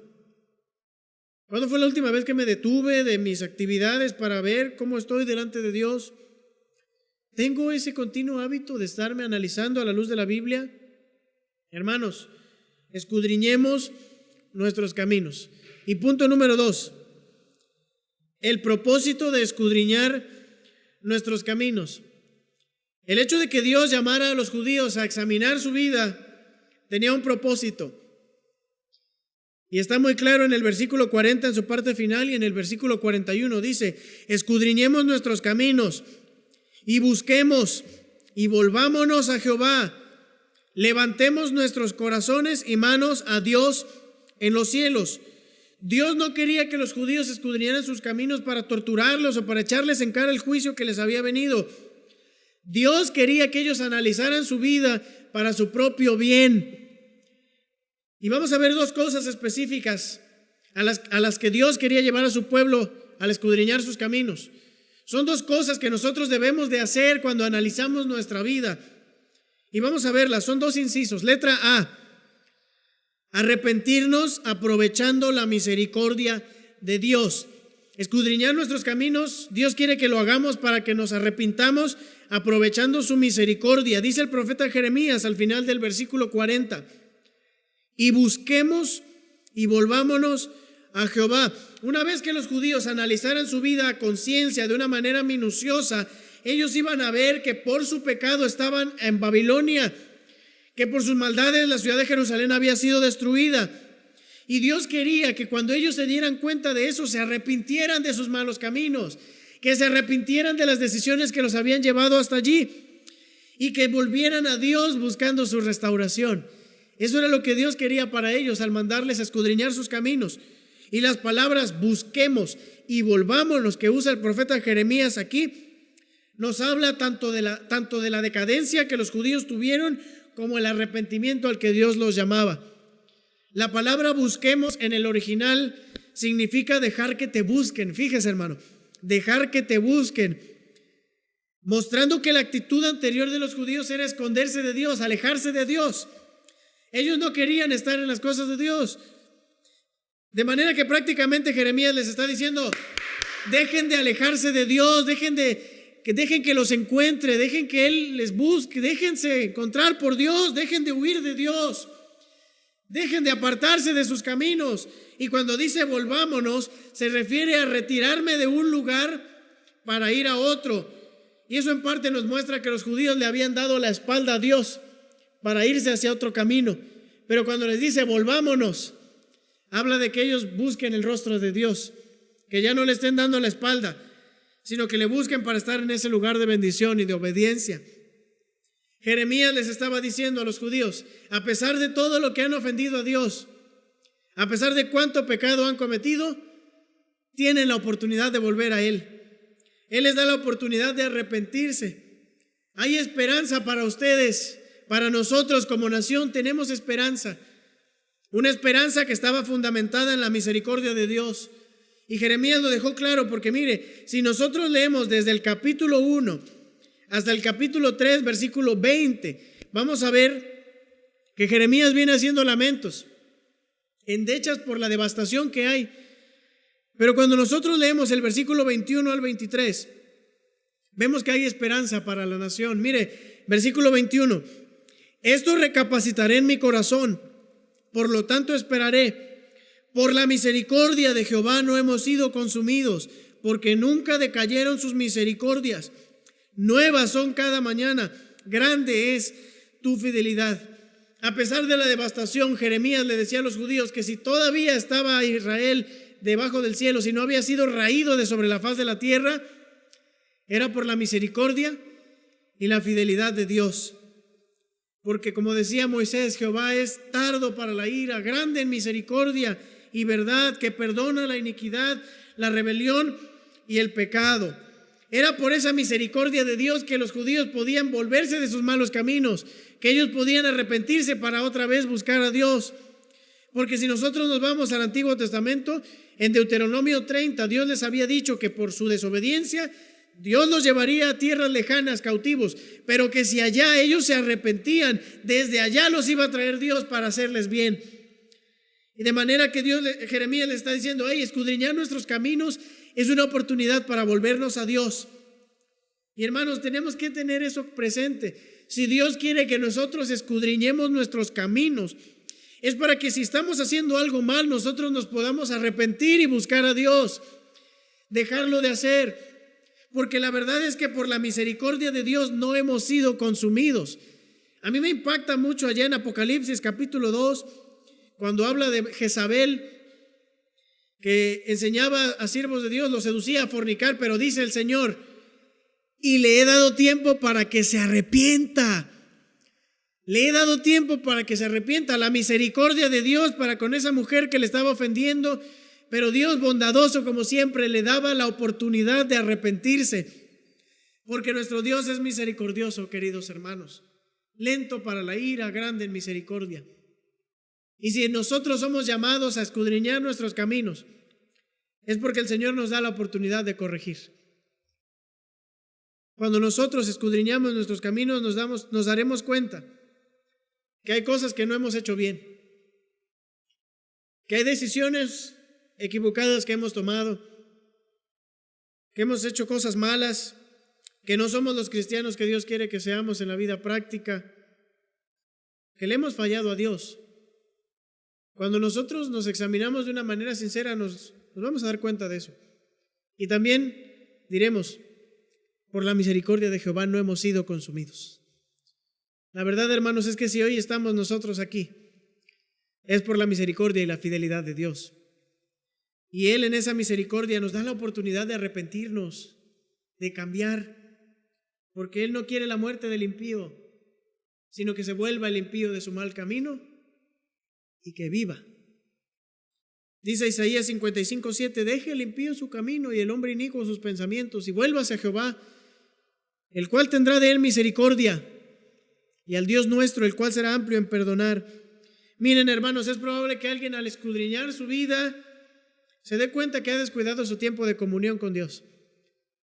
¿Cuándo fue la última vez que me detuve de mis actividades para ver cómo estoy delante de Dios? ¿Tengo ese continuo hábito de estarme analizando a la luz de la Biblia? Hermanos, escudriñemos nuestros caminos. Y punto número 2, el propósito de escudriñar nuestros caminos. El hecho de que Dios llamara a los judíos a examinar su vida tenía un propósito. Y está muy claro en el versículo 40 en su parte final y en el versículo 41 dice, escudriñemos nuestros caminos y busquemos y volvámonos a Jehová. Levantemos nuestros corazones y manos a Dios en los cielos. Dios no quería que los judíos escudriñaran sus caminos para torturarlos o para echarles en cara el juicio que les había venido. Dios quería que ellos analizaran su vida para su propio bien. Y vamos a ver dos cosas específicas a las que Dios quería llevar a su pueblo al escudriñar sus caminos. Son dos cosas que nosotros debemos de hacer cuando analizamos nuestra vida. Y vamos a verlas, son dos incisos. Letra A, arrepentirnos aprovechando la misericordia de Dios. Escudriñar nuestros caminos, Dios quiere que lo hagamos para que nos arrepintamos aprovechando su misericordia. Dice el profeta Jeremías al final del versículo 40, y busquemos y volvámonos a Jehová. Una vez que los judíos analizaran su vida a conciencia de una manera minuciosa, ellos iban a ver que por su pecado estaban en Babilonia, que por sus maldades la ciudad de Jerusalén había sido destruida. Y Dios quería que cuando ellos se dieran cuenta de eso, se arrepintieran de sus malos caminos, que se arrepintieran de las decisiones que los habían llevado hasta allí y que volvieran a Dios buscando su restauración. Eso era lo que Dios quería para ellos al mandarles a escudriñar sus caminos. Y las palabras busquemos y volvámonos que usa el profeta Jeremías aquí, nos habla tanto de la decadencia que los judíos tuvieron como el arrepentimiento al que Dios los llamaba. La palabra busquemos en el original significa dejar que te busquen. Fíjese, hermano, dejar que te busquen, mostrando que la actitud anterior de los judíos era esconderse de Dios, alejarse de Dios. Ellos no querían estar en las cosas de Dios. De manera que prácticamente Jeremías les está diciendo, dejen de alejarse de Dios, dejen que los encuentre, dejen que Él les busque, déjense encontrar por Dios, dejen de huir de Dios, dejen de apartarse de sus caminos. Y cuando dice volvámonos, se refiere a retirarme de un lugar para ir a otro. Y eso en parte nos muestra que los judíos le habían dado la espalda a Dios para irse hacia otro camino. Pero cuando les dice volvámonos, habla de que ellos busquen el rostro de Dios, que ya no le estén dando la espalda, sino que le busquen para estar en ese lugar de bendición y de obediencia. Jeremías les estaba diciendo a los judíos, a pesar de todo lo que han ofendido a Dios, a pesar de cuánto pecado han cometido, tienen la oportunidad de volver a Él. Él les da la oportunidad de arrepentirse. Hay esperanza para ustedes, para nosotros como nación tenemos esperanza. Una esperanza que estaba fundamentada en la misericordia de Dios. Y Jeremías lo dejó claro porque mire, si nosotros leemos desde el capítulo 1 hasta el capítulo 3, versículo 20, vamos a ver que Jeremías viene haciendo lamentos, endechas por la devastación que hay. Pero cuando nosotros leemos el versículo 21 al 23, vemos que hay esperanza para la nación. Mire, versículo 21, esto recapacitaré en mi corazón, por lo tanto esperaré. Por la misericordia de Jehová no hemos sido consumidos, porque nunca decayeron sus misericordias. Nuevas son cada mañana, grande es tu fidelidad. A pesar de la devastación, Jeremías le decía a los judíos que si todavía estaba Israel debajo del cielo, si no había sido raído de sobre la faz de la tierra, era por la misericordia y la fidelidad de Dios. Porque como decía Moisés, Jehová es tardo para la ira, grande en misericordia y verdad, que perdona la iniquidad, la rebelión y el pecado. Era por esa misericordia de Dios que los judíos podían volverse de sus malos caminos, que ellos podían arrepentirse para otra vez buscar a Dios. Porque si nosotros nos vamos al Antiguo Testamento, en Deuteronomio 30, Dios les había dicho que por su desobediencia Dios los llevaría a tierras lejanas, cautivos, pero que si allá ellos se arrepentían, desde allá los iba a traer Dios para hacerles bien. Y de manera que Jeremías le está diciendo, escudriñar nuestros caminos es una oportunidad para volvernos a Dios. Y hermanos, tenemos que tener eso presente. Si Dios quiere que nosotros escudriñemos nuestros caminos, es para que si estamos haciendo algo mal, nosotros nos podamos arrepentir y buscar a Dios, dejarlo de hacer. Porque la verdad es que por la misericordia de Dios no hemos sido consumidos. A mí me impacta mucho allá en Apocalipsis capítulo 2, cuando habla de Jezabel, que enseñaba a siervos de Dios, los seducía a fornicar, pero dice el Señor, y le he dado tiempo para que se arrepienta. Le he dado tiempo para que se arrepienta. La misericordia de Dios para con esa mujer que le estaba ofendiendo, pero Dios bondadoso como siempre le daba la oportunidad de arrepentirse, porque nuestro Dios es misericordioso, queridos hermanos, lento para la ira, grande en misericordia. Y si nosotros somos llamados a escudriñar nuestros caminos, es porque el Señor nos da la oportunidad de corregir. Cuando nosotros escudriñamos nuestros caminos, nos daremos cuenta que hay cosas que no hemos hecho bien, que hay decisiones equivocadas que hemos tomado, que hemos hecho cosas malas, que no somos los cristianos que Dios quiere que seamos en la vida práctica, que le hemos fallado a Dios. Cuando nosotros nos examinamos de una manera sincera, nos vamos a dar cuenta de eso. Y también diremos, por la misericordia de Jehová no hemos sido consumidos. La verdad, hermanos, es que si hoy estamos nosotros aquí, es por la misericordia y la fidelidad de Dios. Y Él en esa misericordia nos da la oportunidad de arrepentirnos, de cambiar, porque Él no quiere la muerte del impío, sino que se vuelva el impío de su mal camino y que viva. Dice Isaías 55:7, deje el impío su camino y el hombre inicuo sus pensamientos y vuélvase a Jehová, el cual tendrá de él misericordia, y al Dios nuestro, el cual será amplio en perdonar. Miren, hermanos, es probable que alguien al escudriñar su vida se dé cuenta que ha descuidado su tiempo de comunión con Dios.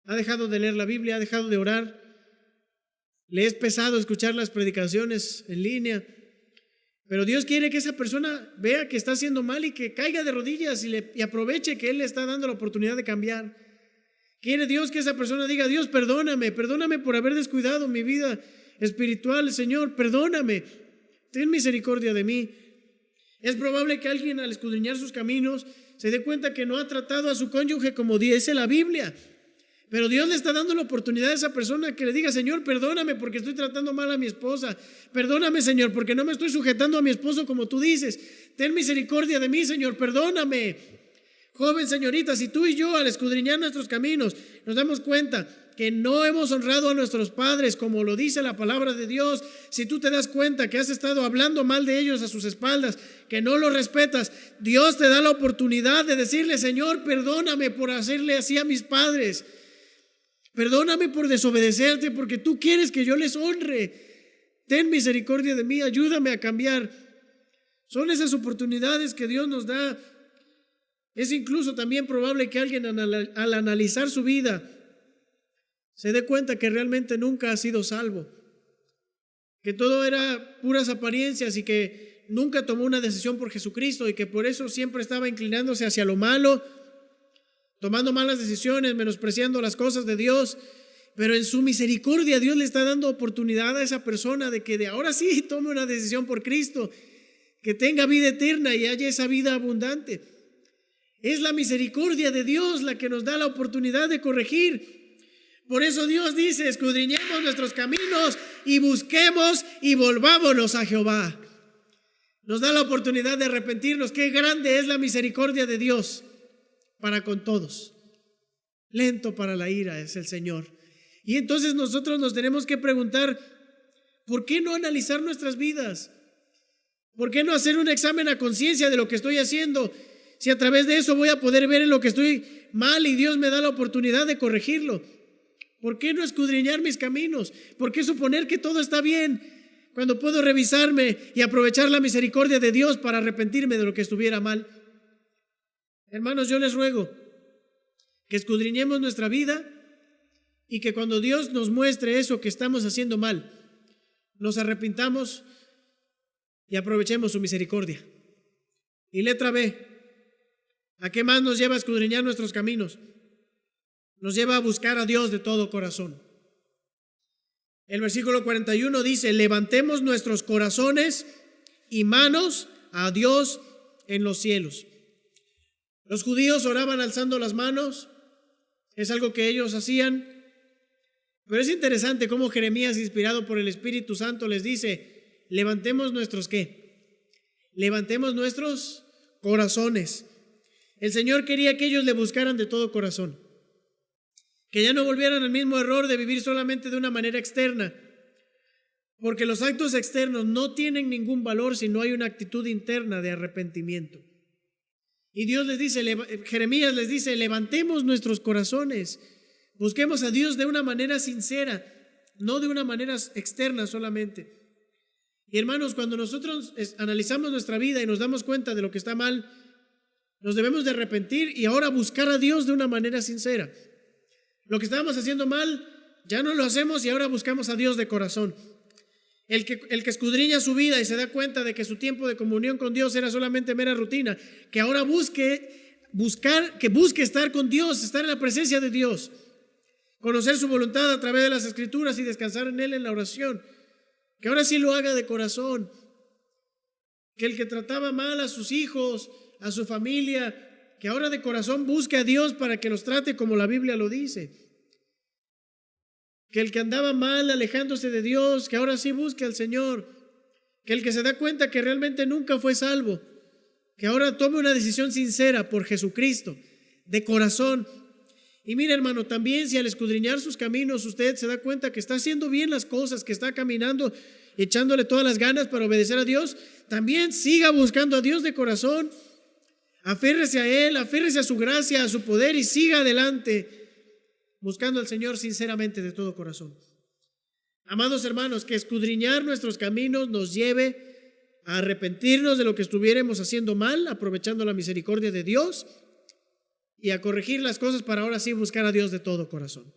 Ha dejado de leer la Biblia, ha dejado de orar, le es pesado escuchar las predicaciones en línea. Pero Dios quiere que esa persona vea que está haciendo mal y que caiga de rodillas y aproveche que Él le está dando la oportunidad de cambiar. Quiere Dios que esa persona diga: Dios, perdóname por haber descuidado mi vida espiritual. Señor, perdóname, ten misericordia de mí. Es probable que alguien, al escudriñar sus caminos, se dé cuenta que no ha tratado a su cónyuge como dice la Biblia. Pero Dios le está dando la oportunidad a esa persona que le diga: Señor, perdóname porque estoy tratando mal a mi esposa. Perdóname, Señor, porque no me estoy sujetando a mi esposo como tú dices. Ten misericordia de mí, Señor, perdóname. Joven, señorita, si tú y yo, al escudriñar nuestros caminos, nos damos cuenta que no hemos honrado a nuestros padres como lo dice la palabra de Dios, si tú te das cuenta que has estado hablando mal de ellos a sus espaldas, que no los respetas, Dios te da la oportunidad de decirle: Señor, perdóname por hacerle así a mis padres. Perdóname por desobedecerte, porque tú quieres que yo les honre. Ten misericordia de mí, ayúdame a cambiar. Son esas oportunidades que Dios nos da. Es incluso también probable que alguien, al analizar su vida, se dé cuenta que realmente nunca ha sido salvo, que todo era puras apariencias y que nunca tomó una decisión por Jesucristo y que por eso siempre estaba inclinándose hacia lo malo, tomando malas decisiones, menospreciando las cosas de Dios. Pero en su misericordia Dios le está dando oportunidad a esa persona de que de ahora sí tome una decisión por Cristo, que tenga vida eterna y haya esa vida abundante. Es la misericordia de Dios la que nos da la oportunidad de corregir. Por eso Dios dice: escudriñemos nuestros caminos y busquemos y volvámonos a Jehová. Nos da la oportunidad de arrepentirnos. Qué grande es la misericordia de Dios para con todos. Lento para la ira es el Señor. Y entonces nosotros nos tenemos que preguntar: ¿por qué no analizar nuestras vidas? ¿Por qué no hacer un examen a conciencia de lo que estoy haciendo? Si a través de eso voy a poder ver en lo que estoy mal y Dios me da la oportunidad de corregirlo. ¿Por qué no escudriñar mis caminos? ¿Por qué suponer que todo está bien cuando puedo revisarme y aprovechar la misericordia de Dios para arrepentirme de lo que estuviera mal? Hermanos, yo les ruego que escudriñemos nuestra vida y que cuando Dios nos muestre eso que estamos haciendo mal, nos arrepintamos y aprovechemos su misericordia. Y letra B, ¿a qué más nos lleva a escudriñar nuestros caminos? Nos lleva a buscar a Dios de todo corazón. El versículo 41 dice: levantemos nuestros corazones y manos a Dios en los cielos. Los judíos oraban alzando las manos, es algo que ellos hacían, pero es interesante cómo Jeremías, inspirado por el Espíritu Santo, les dice: levantemos nuestros ¿qué? Levantemos nuestros corazones. El Señor quería que ellos le buscaran de todo corazón, que ya no volvieran al mismo error de vivir solamente de una manera externa, porque los actos externos no tienen ningún valor si no hay una actitud interna de arrepentimiento. Y Dios les dice, Jeremías les dice: levantemos nuestros corazones, busquemos a Dios de una manera sincera, no de una manera externa solamente. Y hermanos, cuando nosotros analizamos nuestra vida y nos damos cuenta de lo que está mal, nos debemos de arrepentir y ahora buscar a Dios de una manera sincera. Lo que estábamos haciendo mal, ya no lo hacemos y ahora buscamos a Dios de corazón. El que escudriña su vida y se da cuenta de que su tiempo de comunión con Dios era solamente mera rutina, que ahora busque estar con Dios, estar en la presencia de Dios, conocer su voluntad a través de las Escrituras y descansar en Él en la oración. Que ahora sí lo haga de corazón. Que el que trataba mal a sus hijos, a su familia, que ahora de corazón busque a Dios para que los trate como la Biblia lo dice. Que el que andaba mal alejándose de Dios, que ahora sí busque al Señor. Que el que se da cuenta que realmente nunca fue salvo, que ahora tome una decisión sincera por Jesucristo, de corazón. Y mire, hermano, también si al escudriñar sus caminos usted se da cuenta que está haciendo bien las cosas, que está caminando, echándole todas las ganas para obedecer a Dios, también siga buscando a Dios de corazón. Aférrese a Él, aférrese a su gracia, a su poder y siga adelante buscando al Señor sinceramente de todo corazón. Amados hermanos, que escudriñar nuestros caminos nos lleve a arrepentirnos de lo que estuviéramos haciendo mal, aprovechando la misericordia de Dios, y a corregir las cosas para ahora sí buscar a Dios de todo corazón.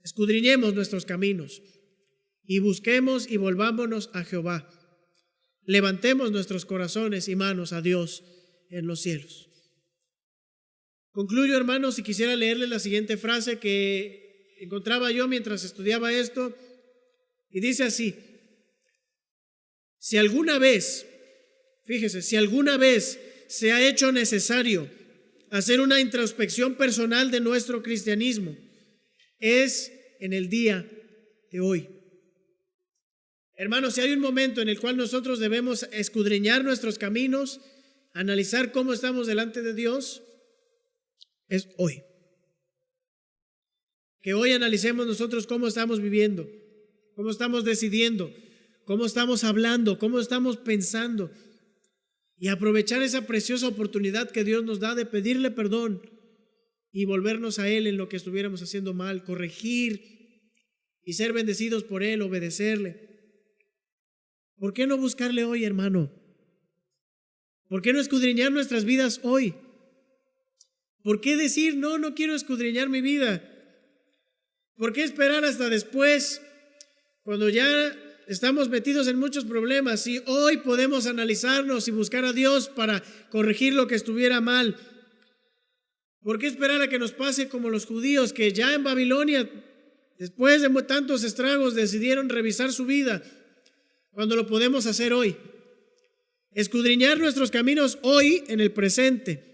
Escudriñemos nuestros caminos y busquemos y volvámonos a Jehová. levantemos nuestros corazones y manos a Dios en los cielos. Concluyo, hermanos, y quisiera leerles la siguiente frase que encontraba yo mientras estudiaba esto, y dice así: si alguna vez, fíjese, si alguna vez se ha hecho necesario hacer una introspección personal de nuestro cristianismo, es en el día de hoy. Hermanos, si hay un momento en el cual nosotros debemos escudriñar nuestros caminos, analizar cómo estamos delante de Dios, es hoy. Que hoy analicemos nosotros cómo estamos viviendo, cómo estamos decidiendo, cómo estamos hablando, cómo estamos pensando, y aprovechar esa preciosa oportunidad que Dios nos da de pedirle perdón y volvernos a Él en lo que estuviéramos haciendo mal, corregir y ser bendecidos por Él, obedecerle. ¿Por qué no buscarle hoy, hermano? ¿Por qué no escudriñar nuestras vidas hoy? ¿Por qué decir, no quiero escudriñar mi vida? ¿Por qué esperar hasta después, cuando ya estamos metidos en muchos problemas? Si hoy podemos analizarnos y buscar a Dios para corregir lo que estuviera mal, ¿por qué esperar a que nos pase como los judíos que ya en Babilonia, después de tantos estragos, decidieron revisar su vida, cuando lo podemos hacer hoy? Escudriñar nuestros caminos hoy en el presente,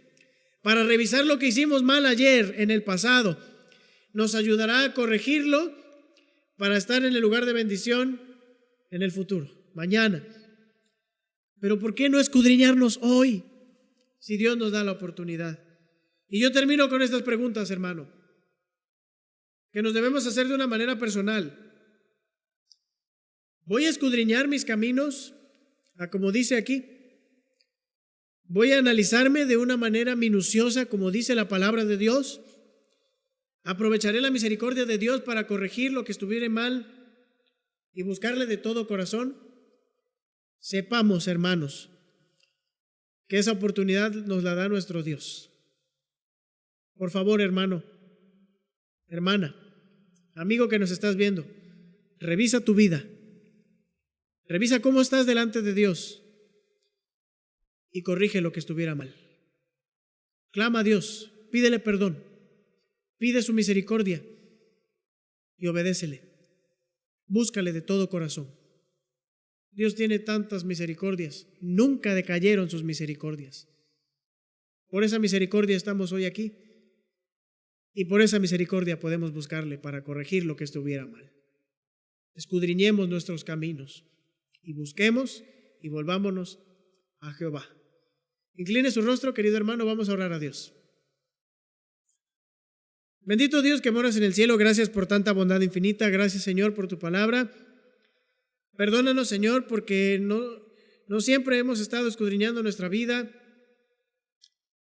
para revisar lo que hicimos mal ayer en el pasado, nos ayudará a corregirlo para estar en el lugar de bendición en el futuro, mañana. Pero ¿por qué no escudriñarnos hoy si Dios nos da la oportunidad? Y yo termino con estas preguntas, hermano, que nos debemos hacer de una manera personal. ¿Voy a escudriñar mis caminos, como dice aquí? ¿Voy a analizarme de una manera minuciosa, como dice la palabra de Dios? ¿Aprovecharé la misericordia de Dios para corregir lo que estuviere mal y buscarle de todo corazón? Sepamos, hermanos, que esa oportunidad nos la da nuestro Dios. Por favor, hermano, hermana, amigo que nos estás viendo, revisa tu vida. Revisa cómo estás delante de Dios y corrige lo que estuviera mal. Clama a Dios, pídele perdón, pide su misericordia y obedécele. Búscale de todo corazón. Dios tiene tantas misericordias, nunca decayeron sus misericordias. Por esa misericordia estamos hoy aquí y por esa misericordia podemos buscarle para corregir lo que estuviera mal. Escudriñemos nuestros caminos y busquemos y volvámonos a Jehová. Incline su rostro, querido hermano, vamos a orar a Dios. Bendito Dios que moras en el cielo, gracias por tanta bondad infinita, gracias Señor por tu palabra. Perdónanos Señor porque no siempre hemos estado escudriñando nuestra vida,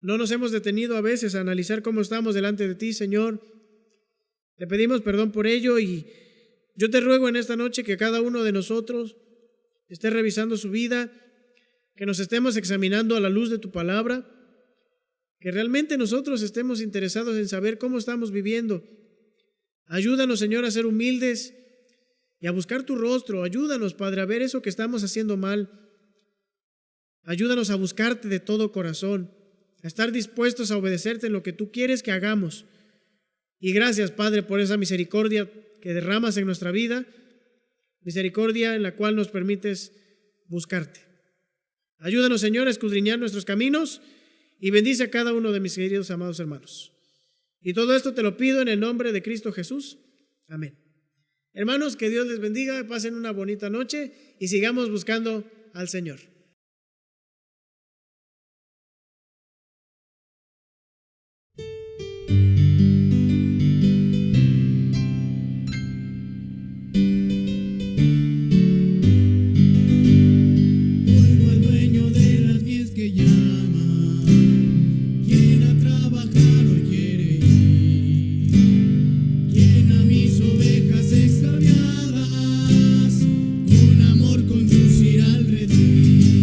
no nos hemos detenido a veces a analizar cómo estamos delante de ti, Señor. Te pedimos perdón por ello y yo te ruego en esta noche que cada uno de nosotros esté revisando su vida, que nos estemos examinando a la luz de tu palabra, que realmente nosotros estemos interesados en saber cómo estamos viviendo. Ayúdanos, Señor, a ser humildes y a buscar tu rostro. Ayúdanos, Padre, a ver eso que estamos haciendo mal. Ayúdanos a buscarte de todo corazón, a estar dispuestos a obedecerte en lo que tú quieres que hagamos. Y gracias, Padre, por esa misericordia que derramas en nuestra vida, misericordia en la cual nos permites buscarte. Ayúdanos, Señor, a escudriñar nuestros caminos y bendice a cada uno de mis queridos amados hermanos. Y todo esto te lo pido en el nombre de Cristo Jesús. Amén. Hermanos, que Dios les bendiga, pasen una bonita noche y sigamos buscando al Señor. Extraviadas, con amor conducir al redil.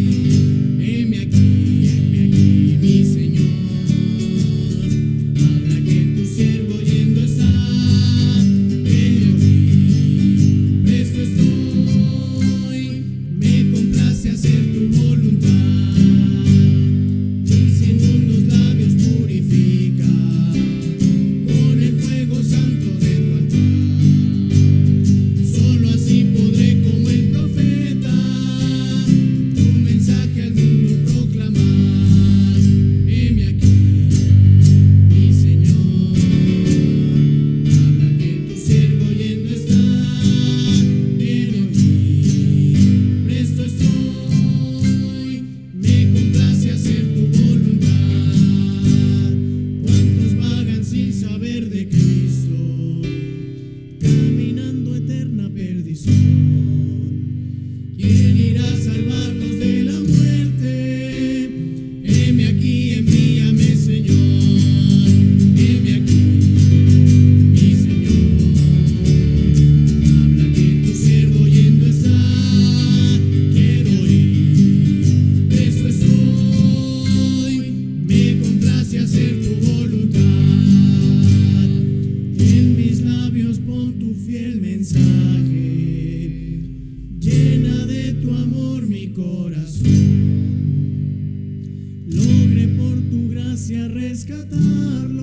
corazón. Logré por tu gracia rescatarlo.